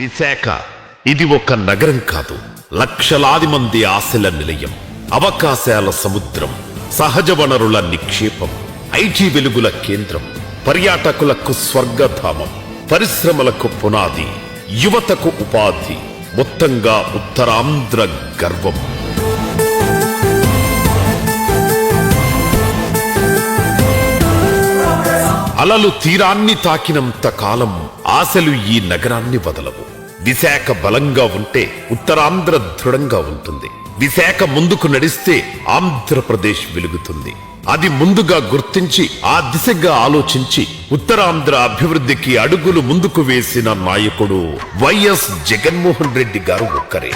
విశాఖ ఇది ఒక నగరం కాదు, లక్షలాది మంది ఆశల నిలయం, అవకాశాల సముద్రం, సహజ వనరుల నిక్షేపం, ఐటీ వెలుగుల కేంద్రం, పర్యాటకులకు స్వర్గధామం, పరిశ్రమలకు పునాది, యువతకు ఉపాధి, మొత్తంగా ఉత్తరాంధ్ర గర్వం. అలలు తీరాన్ని తాకినంత కాలం ఆశలు ఈ నగరాన్ని వదలవు. విశాఖ బలంగా ఉంటే ఉత్తరాంధ్ర దృఢంగా ఉంటుంది. విశాఖ ముందుకు నడిస్తే ఆంధ్రప్రదేశ్ వెలుగుతుంది. అది ముందుగా గుర్తించి ఆ దిశగా ఆలోచించి ఉత్తరాంధ్ర అభివృద్ధికి అడుగులు ముందుకు వేసిన నాయకుడు వైఎస్ జగన్మోహన్ రెడ్డి గారు ఒక్కరే.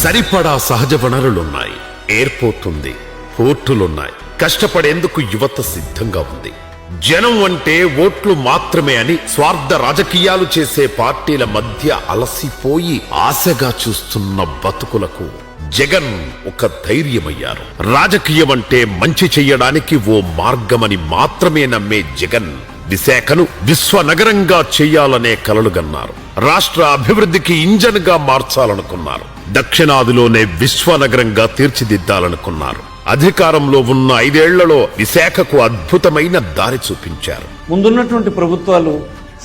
సరిపడా సహజ వనరులున్నాయి, ఎయిర్పోర్ట్ ఉంది, పోర్టులున్నాయి. కష్టపడేందుకు యువత సిద్ధంగా ఉంది. జనం అంటే ఓట్లు మాత్రమే అని స్వార్థ రాజకీయాలు చేసే పార్టీల మధ్య అలసిపోయి ఆశగా చూస్తున్న బతుకులకు జగన్ ఒక ధైర్యమయ్యారు. రాజకీయం అంటే మంచి చెయ్యడానికి ఓ మార్గమని మాత్రమే నమ్మే జగన్ విశాఖను విశ్వనగరంగా చేయాలనే కలలుగన్నారు. రాష్ట్ర అభివృద్ధికి ఇంజన్ గా మార్చాలనుకున్నారు. దక్షిణాదిలోనే విశ్వనగరంగా తీర్చిదిద్దాలనుకున్నారు. అధికారంలో ఉన్న 5 ఏళ్లలో విశాఖకు అద్భుతమైన దారి చూపించారు. ముందున్నటువంటి ప్రభుత్వాలు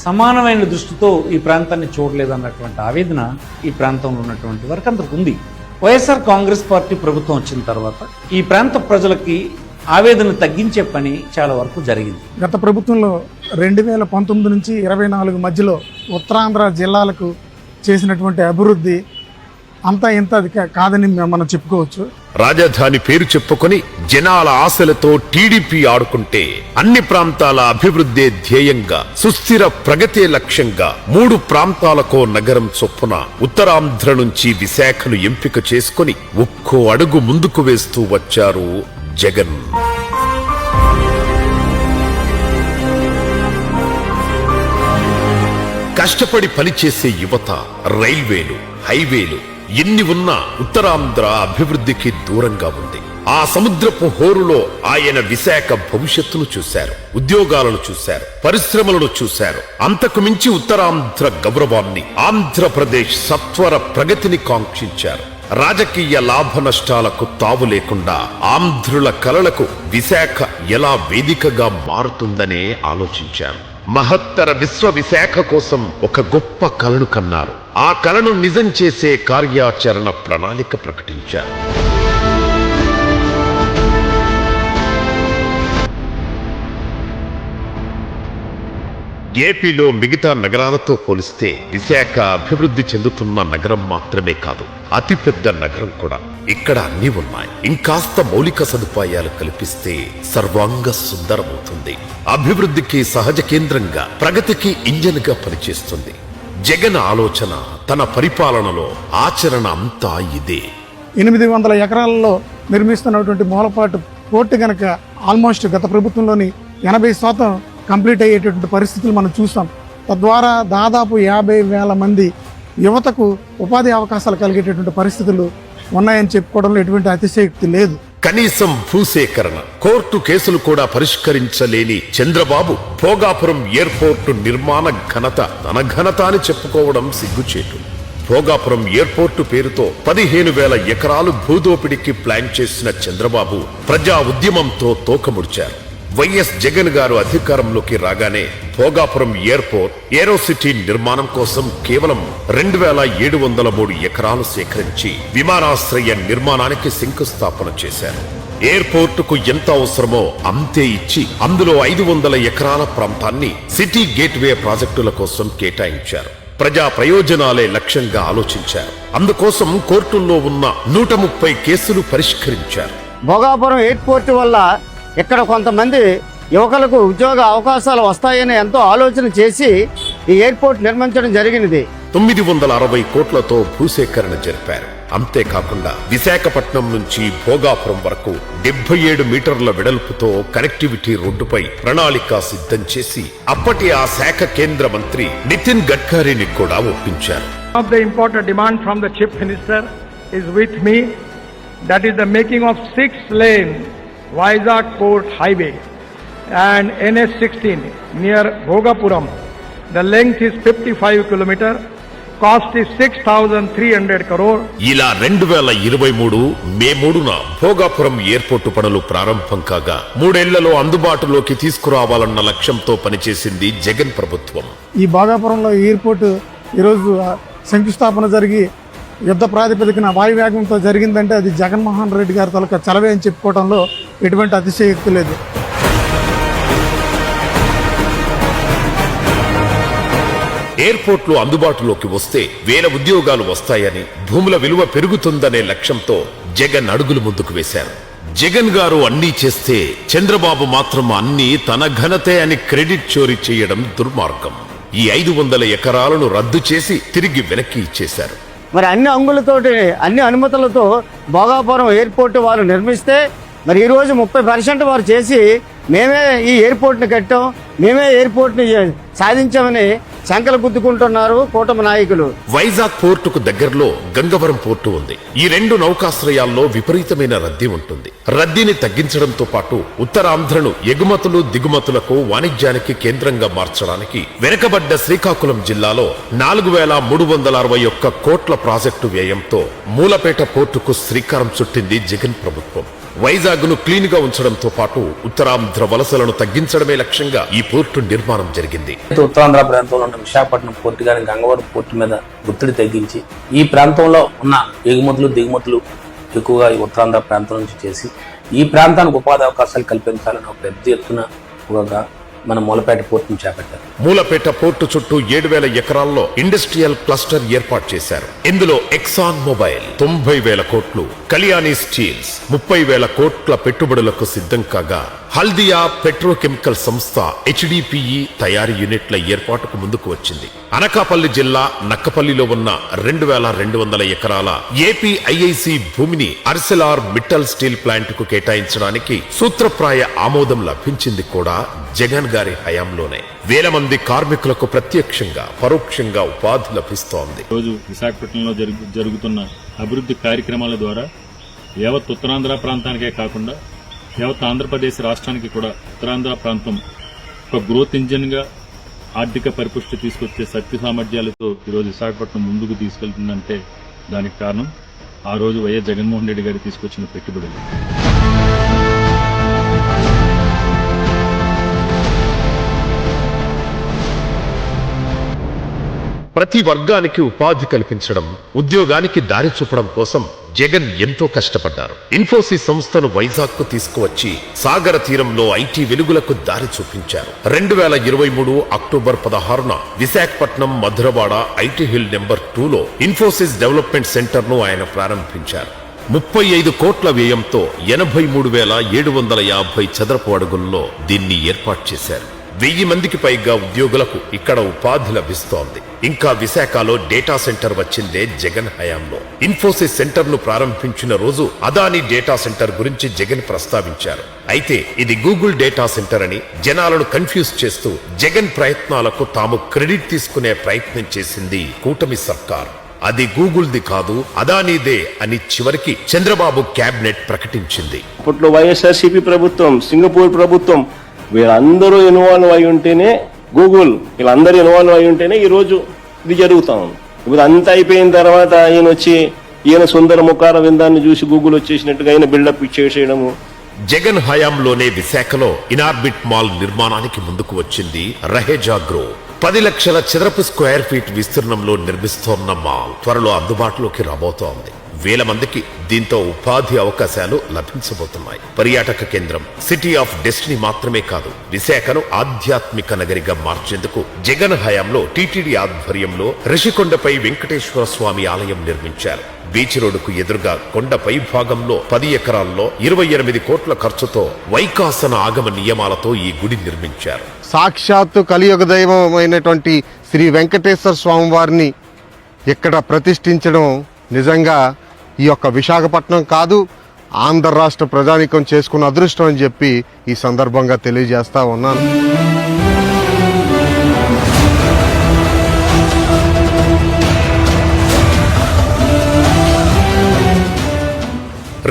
సమానమైన దృష్టితో ఈ ప్రాంతాన్ని చూడలేదన్నటువంటి ఆవేదన ఈ ప్రాంతంలో ఉన్నటువంటి వరకు అందరికి ఉంది. వైఎస్ఆర్ కాంగ్రెస్ పార్టీ ప్రభుత్వం వచ్చిన తర్వాత ఈ ప్రాంత ప్రజలకి ఆవేదన తగ్గించే పని చాలా వరకు జరిగింది. గత ప్రభుత్వంలో 2019 నుంచి 24 మధ్యలో ఉత్తరాంధ్ర జిల్లాలకు చేసినటువంటి అభివృద్ధి అంతా ఇంత కాదని మనం చెప్పుకోవచ్చు. రాజధాని పేరు చెప్పుకొని జనాల ఆశలతో టీడీపీ ఆడుకుంటే అన్ని ప్రాంతాల అభివృద్ధి ధ్యేయంగా, సుస్థిర ప్రగతే లక్ష్యంగా 3 ప్రాంతాలకో నగరం చొప్పున ఉత్తరాంధ్ర నుంచి విశాఖను ఎంపిక చేసుకుని ఒక్కో అడుగు ముందుకు వేస్తూ వచ్చారు జగన్. కష్టపడి పనిచేసే యువత, రైల్వేలు, హైవేలు ఎన్ని ఉన్నా ఉత్తరాంధ్ర అభివృద్ధికి దూరంగా ఉంది. ఆ సముద్రపు హోరులో ఆయన విశాఖ భవిష్యత్తును చూశారు, ఉద్యోగాలను చూశారు, పరిశ్రమలను చూశారు. అంతకు మించి ఉత్తరాంధ్ర గౌరవాన్ని, ఆంధ్రప్రదేశ్ సత్వర ప్రగతిని కాంక్షించారు. రాజకీయ లాభ నష్టాలకు తావు లేకుండా ఆంధ్రుల కలలకు విశాఖ ఎలా వేదికగా మారుతుందనే ఆలోచించారు. మహత్తర విశ్వ విశాఖ కోసం ఒక గొప్ప కలను కన్నారు. ఆ కలను నిజం చేసే కార్యాచరణ ప్రణాళిక ప్రకటించారు. ఏపీలో మిగతా నగరాలతో పోలిస్తే విశాఖ అభివృద్ధి చెందుతున్న నగరం మాత్రమే కాదు, అతిపెద్ద నగరం కూడా. ఇక్కడ అన్నీ ఉన్నాయి. ఇంకాస్త మౌలిక సదుపాయాలు కల్పిస్తే సర్వాంగ సుందరమవుతుంది. అభివృద్ధికి సహజ కేంద్రంగా, ప్రగతికి ఇంజన్ గా పనిచేస్తుంది. జగన్ ఆలోచన, తన పరిపాలనలో ఆచరణ అంతా ఇదే. 800 ఎకరాలలో నిర్మిస్తున్నటువంటి మూలపాటు పోర్టు గనక ఆల్మోస్ట్ గత ప్రభుత్వంలోని 80% కంప్లీట్ అయ్యేటటువంటి పరిస్థితులు మనం చూసాం. తద్వారా దాదాపు 50,000 మంది యువతకు ఉపాధి అవకాశాలు కలిగేటటువంటి పరిస్థితులు ఉన్నాయని చెప్పుకోవడంలో ఎటువంటి అతిశయోక్తి లేదు. కనీసం భూసేకరణ, కోర్టు కేసులు కూడా పరిష్కరించలేని చంద్రబాబు భోగాపురం ఎయిర్పోర్టు నిర్మాణ ఘనత తన ఘనత అని చెప్పుకోవడం సిగ్గుచేటు. భోగాపురం ఎయిర్పోర్టు పేరుతో 15,000 ఎకరాలు భూదోపిడికి ప్లాన్ చేసిన చంద్రబాబు ప్రజా ఉద్యమంతో తోకముడిచారు. వైఎస్ జగన్ గారు అధికారంలోకి రాగానే భోగాపురం ఎయిర్పోర్ట్, ఏరోసిటీ నిర్మాణం కోసం కేవలం 2,703 ఎకరాలు సేకరించి విమానాశ్రయ నిర్మాణానికి శంకుస్థాపన చేశారు. ఎయిర్పోర్టుకు ఎంత అవసరమో అంతే ఇచ్చి అందులో 500 ఎకరాల ప్రాంతాన్ని సిటీ గేట్వే ప్రాజెక్టుల కోసం కేటాయించారు. ప్రజా ప్రయోజనాలే లక్ష్యంగా ఆలోచించారు. అందుకోసం కోర్టుల్లో ఉన్న 130 కేసులు పరిష్కరించారు. భోగాపురం ఎయిర్పోర్ట్ వల్ల ఇక్కడ కొంతమంది యువకులకు ఉద్యోగ అవకాశాలు వస్తాయని ఎంతో ఆలోచన చేసి ఈ ఎయిర్పోర్ట్ నిర్మించడం జరిగినది. 960 కోట్లతో భూసేకరణ జరిపారు. అంతేకాకుండా విశాఖపట్నం నుంచి భోగాపురం వరకు 77 మీటర్ల వెడల్పుతో కనెక్టివిటీ రోడ్డుపై ప్రణాళిక సిద్ధం చేసి అప్పటి ఆ శాఖ కేంద్ర మంత్రి నితిన్ గడ్కరీని కూడా ఒప్పించారు. The important demand from the Chief Minister is with me, that is the making of 6-lane Vizag Port Highway and NH16 near Bhogapuram. The length is 55 km. Cost is 6,300 crore. ఇలా 2023 మే 3న భోగాపురం ఎయిర్పోర్టు పనులు ప్రారంభం కాగా 3 ఏళ్లలో అందుబాటులోకి తీసుకురావాలన్న లక్ష్యంతో పనిచేసింది జగన్ ప్రభుత్వం. ఈ భోగాపురంలో ఎయిర్పోర్ట్ ఈరోజు శంకుస్థాపన జరిగి యుద్ధ ప్రాతిపదికన వాయువేగంతో జరిగిందంటే అది జగన్మోహన్ రెడ్డి గారి తాలూకా చలవే అని చెప్పుకోవడంలో ఎటువంటి అతిశయోక్తి లేదు. ఎయిర్పోర్ట్లు అందుబాటులోకి వస్తే వేల ఉద్యోగాలు వస్తాయని, భూముల విలువ పెరుగుతుందనే లక్ష్యంతో జగన్ అడుగులు ముందుకు వేశారు. జగన్ గారు అన్నీ చేస్తే చంద్రబాబు మాత్రం అన్నీ తన ఘనతే అని క్రెడిట్ చోరీ చేయడం దుర్మార్గం. ఈ 500 ఎకరాలను రద్దు చేసి తిరిగి వెనక్కి ఇచ్చేశారు. మరి అన్ని అంగులతోటి అన్ని అనుమతులతో భోగాపురం ఎయిర్పోర్ట్ వారు నిర్మిస్తే మరి ఈరోజు 30% వారు చేసి మేమే ఈ ఎయిర్పోర్ట్ని కట్టాం, మేమే ఎయిర్పోర్ట్ని సాధించామని శంకలు గుద్దుకుంటున్నారు కూటమి నాయకులు. వైజాగ్ పోర్టుకు దగ్గరలో గంగవరం పోర్టు ఉంది. ఈ 2 నౌకాశ్రయాల్లో విపరీతమైన రద్దీ ఉంటుంది. రద్దీని తగ్గించడంతో పాటు ఉత్తరాంధ్రను ఎగుమతులు దిగుమతులకు వాణిజ్యానికి కేంద్రంగా మార్చడానికి వెనుకబడ్డ శ్రీకాకుళం జిల్లాలో 4,361 కోట్ల ప్రాజెక్టు వ్యయంతో మూలపేట పోర్టుకు శ్రీకారం చుట్టింది జగన్ ప్రభుత్వం. వైజాగ్ను క్లీన్ గా ఉంచడంతో పాటు ఉత్తరాంధ్ర వలసలను తగ్గించడమే లక్ష్యంగా ఈ పోర్టు నిర్మాణం జరిగింది. ఉత్తరాంధ్ర ప్రాంతంలో ఉన్న విశాఖపట్నం పోర్టు గాని గంగవరం పోర్టు మీద ఒత్తిడి తగ్గించి ఈ ప్రాంతంలో ఉన్న ఎగుమతులు దిగుమతులు ఎక్కువగా ఈ ఉత్తరాంధ్ర ప్రాంతం నుంచి చేసి ఈ ప్రాంతానికి ఉపాధి అవకాశాలు కల్పించాలని ఒక పెద్ద ఎత్తున మన మూలపేట పోర్టును చేపట్టారు. మూలపేట పోర్టు చుట్టూ 7,000 ఎకరాల్లో ఇండస్ట్రియల్ క్లస్టర్ ఏర్పాటు చేశారు. ఇందులో ఎక్సాన్ మొబైల్ 90,000 కోట్లు, కళ్యాణి స్టీల్స్ 30,000 కోట్ల పెట్టుబడులకు సిద్ధం కాగా హల్దియా పెట్రోకెమికల్ సంస్థ HDPE తయారీ యూనిట్ల ఏర్పాటుకు ముందుకు వచ్చింది. అనకాపల్లి జిల్లా నక్కపల్లిలో ఉన్న 2,200 ఎకరాల APIIC భూమిని అర్సెలార్ మిట్టల్ స్టీల్ ప్లాంట్ కు కేటాయించడానికి సూత్రప్రాయ ఆమోదం లభించింది కూడా జగన్ గారి హయాంలోనే. వేల మంది కార్మికులకు ప్రత్యక్షంగా పరోక్షంగా ఉపాధి లభిస్తోంది. రోజు విశాఖపట్నంలో జరుగుతున్న అభివృద్ధి కార్యక్రమాల ద్వారా యావత్ ఉత్తరాంధ్ర ప్రాంతానికే కాకుండా యావత్ ఆంధ్రప్రదేశ్ రాష్ట్రానికి కూడా ఉత్తరాంధ్ర ప్రాంతం ఒక గ్రోత్ ఇంజిన్ గా ఆర్థిక పరిపుష్టి తీసుకొచ్చే శక్తి సామర్థ్యాలతో ఈరోజు విశాఖపట్నం ముందుకు తీసుకెళ్తుందంటే దానికి కారణం ఆ రోజు వైఎస్ జగన్మోహన్ రెడ్డి గారు తీసుకొచ్చిన పెట్టుబడులు. ప్రతి వర్గానికి ఉపాధి కల్పించడం, ఉద్యోగానికి దారి చూపడం కోసం జగన్ ఎంతో కష్టపడ్డారు. ఇన్ఫోసిస్ సంస్థను వైజాగ్ కు తీసుకువచ్చి సాగర తీరంలో IT వెలుగులకు దారి చూపించారు. 2023 అక్టోబర్ 16న Visakhapatnam Madhurawada IT hill number 2లో ఇన్ఫోసిస్ డెవలప్మెంట్ సెంటర్ ను ఆయన ప్రారంభించారు. 35 కోట్ల వ్యయంతో 83,750 చదరపు అడుగుల్లో దీన్ని ఏర్పాటు చేశారు. 1000 మందికి పైగా ఉద్యోగులకు ఇక్కడ ఉపాధి లభిస్తోంది. ఇంకా విశాఖలో డేటా సెంటర్ వచ్చిందే జగన్ హయాంలో. ఇన్ఫోసిస్ సెంటర్ ను ప్రారంభించిన రోజు అదానీ డేటా సెంటర్ గురించి జగన్ ప్రస్తావించారు. అయితే ఇది గూగుల్ డేటా సెంటర్ అని జనాలను కన్ఫ్యూజ్ చేస్తూ జగన్ ప్రయత్నాలకు తాము క్రెడిట్ తీసుకునే ప్రయత్నం చేసింది కూటమి సర్కార్. అది గూగుల్ది కాదు, అదానీదే అని చివరికి చంద్రబాబు క్యాబినెట్ ప్రకటించింది. అప్పట్లో వైఎస్ఆర్సీపీ ప్రభుత్వం, సింగపూర్ ప్రభుత్వం వీళ్ళందరూ ఇన్వాల్వ్ అయి ఉంటేనే గూగుల్ వీళ్ళందరూ ఇన్వాల్వ్ అయి ఉంటేనే ఈ రోజు ఇది జరుగుతా ఉంది. ఇప్పుడు అంతా అయిపోయిన తర్వాత ఈయన సుందర ముఖార విందాన్ని చూసి గూగుల్ వచ్చేసినట్టుగా ఆయన బిల్డప్ ఇచ్చేసేయడము. జగన్ హయాంలోనే విశాఖలో ఇనార్బిట్ మాల్ నిర్మాణానికి ముందుకు వచ్చింది రహేజా గ్రో. 10 లక్షల చదరపు స్క్వేర్ ఫీట్ విస్తీర్ణంలో నిర్మిస్తోన్న మాల్ త్వరలో అందుబాటులోకి రాబోతోంది. వేల మందికి దీంతో ఉపాధి అవకాశాలు లభించబోతున్నాయి. పర్యాటక కేంద్రం, సిటీ ఆఫ్ డెస్టినీ మాత్రమే కాదు, విశాఖను ఆధ్యాత్మిక నగరిగా మార్చేందుకు జగన్ హయాంలో టీటీడీ ఆధ్వర్యంలో రిషికొండపై వెంకటేశ్వర స్వామి ఆలయం నిర్మించారు. బీచ్ రోడ్డుకు ఎదురుగా కొండపై భాగంలో 10 ఎకరాల్లో 28 కోట్ల ఖర్చుతో వైకాసన ఆగమ నియమాలతో ఈ గుడి నిర్మించారు. సాక్షాత్తు కలియుగ దైవమైనటువంటి శ్రీ వెంకటేశ్వర స్వామి వారిని ఇక్కడ ప్రతిష్ఠించడం నిజంగా ఈ యొక్క విశాఖపట్నం కాదు, ఆంధ్ర రాష్ట్ర ప్రజానీకం చేసుకున్న అదృష్టం అని చెప్పి ఈ సందర్భంగా తెలియజేస్తా ఉన్నాను.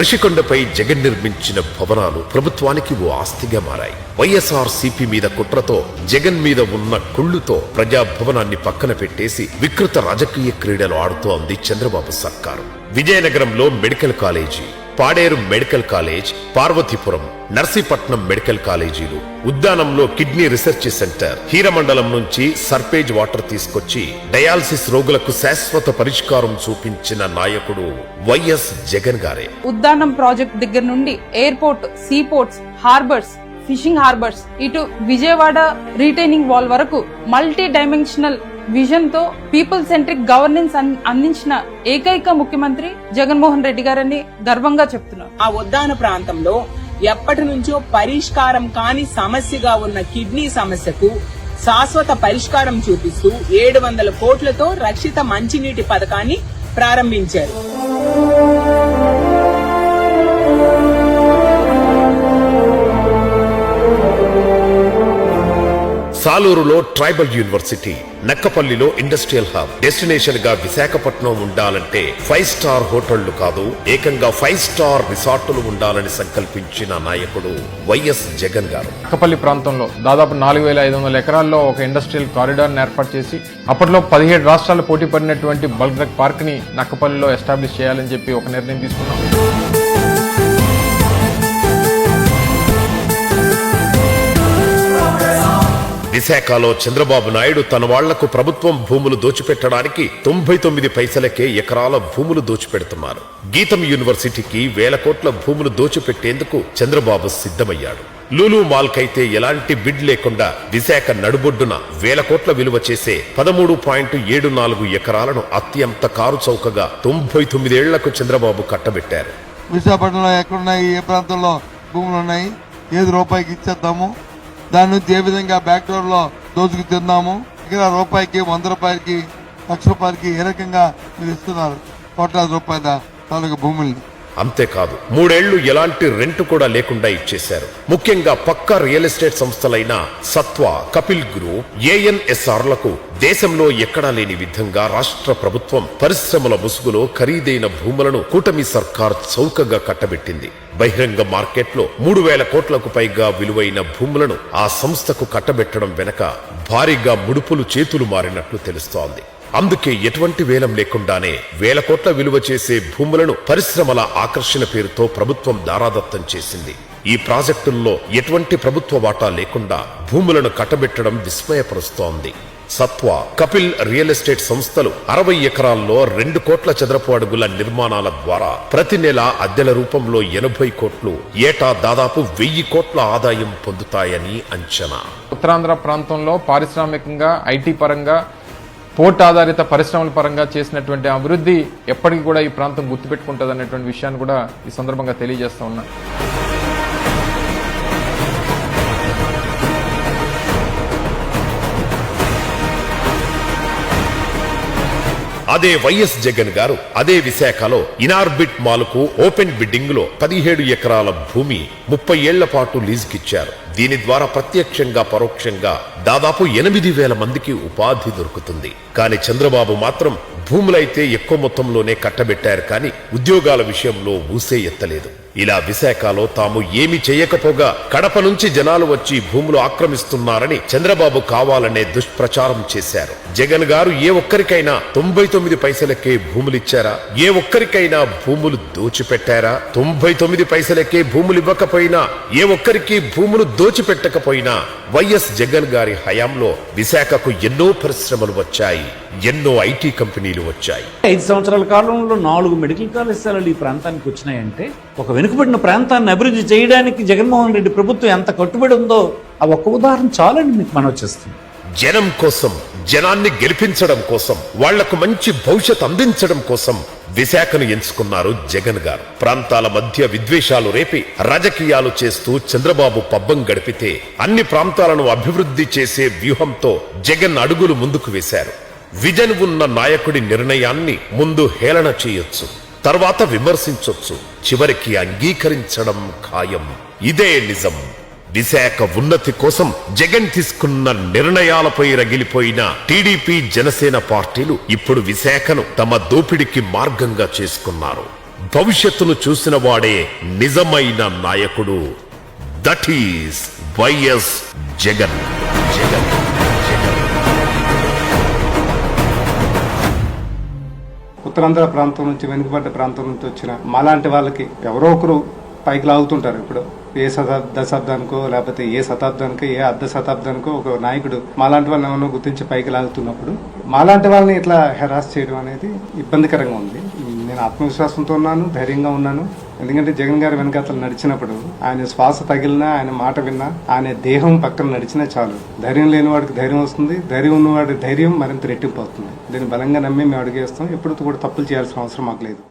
ఋషికొండపై జగన్ నిర్మించిన భవనాలు ప్రభుత్వానికి ఓ ఆస్తిగా మారాయి. వైఎస్ఆర్ సిపి మీద కుట్రతో జగన్ మీద ఉన్న కుళ్ళుతో ప్రజాభవనాన్ని పక్కన పెట్టేసి వికృత రాజకీయ క్రీడలు ఆడుతోంది చంద్రబాబు సర్కారు. విజయనగరంలో medical college, Paderu medical college, Parvathipuram, Narsipatnam medical కాలేజీలు, ఉద్దానంలో కిడ్నీ రీసెర్చ్ సెంటర్, హీరమండలం నుంచి సర్పేజ్ వాటర్ తీసుకొచ్చి డయాలసిస్ రోగులకు శాశ్వత పరిష్కారం చూపించిన నాయకుడు వైఎస్ జగన్ గారే. ఉద్దానం ప్రాజెక్ట్ దగ్గర నుండి airport, seaports, harbours, fishing harbours, ఇటు విజయవాడ రీటైనింగ్ వాల్ వరకు మల్టీ డైమెన్షనల్ విజన్ తో పీపుల్ సెంట్రిక్ గవర్నెన్స్ అందించిన ఏకైక ముఖ్యమంత్రి జగన్మోహన్ రెడ్డి గారని గర్వంగా చెప్తున్నారు. ఆ ఉద్దాన ప్రాంతంలో ఎప్పటి నుంచో పరిష్కారం కాని సమస్యగా ఉన్న కిడ్నీ సమస్యకు శాశ్వత పరిష్కారం చూపిస్తూ 700 కోట్లతో రక్షిత మంచినీటి పథకాన్ని ప్రారంభించారు. సాలూరులో ట్రైబల్ యూనివర్సిటీ, నక్కపల్లిలో ఇండస్ట్రియల్ హబ్, డెస్టినేషన్ గా విశాఖపట్నం ఉండాలంటే 5 స్టార్ హోటళ్లు కాదు, ఏకంగా 5 స్టార్ రిసార్టులు ఉండాలని సంకల్పించిన నాయకుడు వైఎస్ జగన్ గారు. నక్కపల్లి ప్రాంతంలో దాదాపు 4500 ఎకరాల్లో ఒక ఇండస్ట్రియల్ కారిడార్ ఏర్పాటు చేసి అప్పట్లో 17 రాష్ట్రాలు పోటీ పడినటువంటి బల్క్ డ్రగ్ పార్క్ ని నక్కపల్లిలో ఎస్టాబ్లిష్ చేయాలని చెప్పి ఒక నిర్ణయం తీసుకున్నాం. విశాఖలో చంద్రబాబు నాయుడు తన వాళ్లకు ప్రభుత్వం భూములు దోచిపెట్టడానికి 99 పైసలకే ఎకరాల భూములు దోచిపెడుతున్నారు. గీతం యూనివర్సిటీకి 1000 కోట్ల భూములు దోచిపెట్టేందుకు చంద్రబాబు సిద్ధమయ్యాడు. లూలు మాల్ కైతే ఎలాంటి బిడ్ లేకుండా విశాఖ నడుబొడ్డున 1000 కోట్ల విలువ చేసే 13.74 ఎకరాలను అత్యంత కారు చౌకగా 99 ఏళ్లకు చంద్రబాబు కట్టబెట్టారు. విశాఖపట్నంలో ఎక్కడున్నాయి, ఏ ప్రాంతంలో భూములు ఉన్నాయి, ఏది రూపాయికి ఇచ్చేద్దాము, దాని నుంచి ఏ విధంగా బ్యాక్ డోర్ లో దోచుకు తిందాము, ఇక్కడ రూపాయికి 100 రూపాయలకి 1,00,000 రూపాయలకి ఏ రకంగా మీరు ఇస్తున్నారు కోట్లాది రూపాయల తాలూకు భూముల్ని. అంతేకాదు 3 ఏళ్లు ఎలాంటి రెంట్ కూడా లేకుండా ఇచ్చేశారు. ముఖ్యంగా పక్కా రియల్ ఎస్టేట్ సంస్థలైన సత్వ, కపిల్ గ్రూప్, ఏఎన్ఎస్ఆర్లకు దేశంలో ఎక్కడా లేని విధంగా రాష్ట్ర ప్రభుత్వం పరిశ్రమల ముసుగులో ఖరీదైన భూములను కూటమి సర్కార్ చౌకగా కట్టబెట్టింది. బహిరంగ మార్కెట్లో 3000 కోట్లకు పైగా విలువైన భూములను ఆ సంస్థకు కట్టబెట్టడం వెనక భారీగా ముడుపులు చేతులు మారినట్లు తెలుస్తోంది. అందుకే ఎటువంటి వేలం లేకుండానే 1000 కోట్ల విలువ చేసే భూములను పరిశ్రమల ఆకర్షణ పేరుతో ప్రభుత్వం దారాదత్తం చేసింది. ఈ ప్రాజెక్టుల్లో ఎటువంటి ప్రభుత్వ వాటా లేకుండా భూములను కట్టబెట్టడం విస్మయపరుస్తోంది. సత్వ, కపిల్ రియల్ ఎస్టేట్ సంస్థలు 60 ఎకరాల్లో 2 కోట్ల చదరపు అడుగుల నిర్మాణాల ద్వారా ప్రతి నెల అద్దెల రూపంలో 80 కోట్లు, ఏటా దాదాపు 1000 కోట్ల ఆదాయం పొందుతాయని అంచనా. ఉత్తరాంధ్ర ప్రాంతంలో పారిశ్రామికంగా, ఐటీ పరంగా, పోర్ట్ ఆధారిత పరిశ్రమల పరంగా చేసినటువంటి అభివృద్ధి ఎప్పటికీ కూడా ఈ ప్రాంతం గుర్తుపెట్టుకుంటుంది అనేటువంటి విషయాన్ని కూడా ఈ సందర్భంగా తెలియజేస్తా ఉన్నా. అదే వైఎస్ జగన్ గారు అదే విశాఖలో ఇనార్బిట్ మాల్కు ఓపెన్ బిడ్డింగ్ లో 17 ఎకరాల భూమి 30 ఏళ్ల పాటు లీజుకిచ్చారు. దీని ద్వారా ప్రత్యక్షంగా పరోక్షంగా దాదాపు 8,000 మందికి ఉపాధి దొరుకుతుంది. కానీ చంద్రబాబు మాత్రం భూములైతే ఎక్కువ మొత్తంలోనే కట్టబెట్టారు, కానీ ఉద్యోగాల విషయంలో ఊసే ఎత్తలేదు. ఇలా విశాఖలో తాము ఏమి చేయకపోగా కడప నుంచి జనాలు వచ్చి భూములు ఆక్రమిస్తున్నారని చంద్రబాబు కావాలనే దుష్ప్రచారం చేశారు. జగన్ గారు ఏ ఒక్కరికైనా 99 పైసలకే భూములిచ్చారా? ఏ ఒక్కరికైనా భూములు దోచిపెట్టారా? 99 పైసలకే భూములు ఇవ్వకపోయినా, ఏ ఒక్కరికి భూములు దోచిపెట్టకపోయినా వైఎస్ జగన్ గారి హయాంలో విశాఖకు ఎన్నో పరిశ్రమలు వచ్చాయి, ఎన్నో ఐటీ కంపెనీలు వచ్చాయి. 5 సంవత్సరాల కాలంలో 4 మెడికల్ కళాశాలలు ఈ ప్రాంతానికి వచ్చినాయంటే ఒక వెనుకబడిన ప్రాంతాన్ని అభివృద్ధి చేయడానికి జగన్మోహన్ రెడ్డి ప్రభుత్వం ఎంత కట్టుబడి ఉందో ఆ ఒక్క ఉదాహరణ చాలని మీకు మనం వచ్చేస్తుంది. జనం కోసం, జనాన్ని గెలిపించడం కోసం, వాళ్లకు మంచి భవిష్యత్ అందించడం కోసం విశాఖను ఎంచుకున్నారు జగన్ గారు. ప్రాంతాల మధ్య విద్వేషాలు రేపి రాజకీయాలు చేస్తూ చంద్రబాబు పబ్బం గడిపితే అన్ని ప్రాంతాలను అభివృద్ధి చేసే వ్యూహంతో జగన్ అడుగులు ముందుకు వేశారు. విజన్ ఉన్న నాయకుడి నిర్ణయాన్ని ముందు హేళన చేయొచ్చు, తర్వాత విమర్శించొచ్చు, చివరికి అంగీకరించడం ఖాయం. ఇదే నిజం. విశాఖ ఉన్నతి కోసం జగన్ తీసుకున్న నిర్ణయాలపై రగిలిపోయిన టీడీపీ, జనసేన పార్టీలు ఇప్పుడు విశాఖను తమ దోపిడికి మార్గంగా చేసుకున్నారు. భవిష్యత్తును చూసిన వాడే నిజమైన నాయకుడు. That is YS Jagan. Jagan Jagan Uttarandhra ప్రాంతం నుంచి, వెనుకబడ్డ ప్రాంతం నుంచి వచ్చిన మాలాంటి వాళ్ళకి ఎవరో ఒకరు పైకి లాగుతుంటారు. ఇప్పుడు ఏ దశాబ్దానికో లేకపోతే ఏ శతాబ్దానికో ఏ అర్ధ శతాబ్దానికో ఒక నాయకుడు మాలాంటి వాళ్ళని ఏమన్నా గుర్తించి పైకి లాగుతున్నప్పుడు మాలాంటి వాళ్ళని ఇట్లా హెరాస్ చేయడం అనేది ఇబ్బందికరంగా ఉంది. నేను ఆత్మవిశ్వాసంతో ఉన్నాను, ధైర్యంగా ఉన్నాను. ఎందుకంటే జగన్ గారి వెనకాతలు నడిచినప్పుడు ఆయన శ్వాస తగిలినా, ఆయన మాట విన్నా, ఆయన దేహం పక్కన నడిచినా చాలు. ధైర్యం లేని వాడికి ధైర్యం వస్తుంది, ధైర్యం ఉన్నవాడి ధైర్యం మరింత రెట్టింపు అవుతుంది. దీన్ని బలంగా నమ్మి మేము అడుగేస్తాం. ఎప్పుడు కూడా తప్పులు చేయాల్సిన అవసరం మాకు లేదు.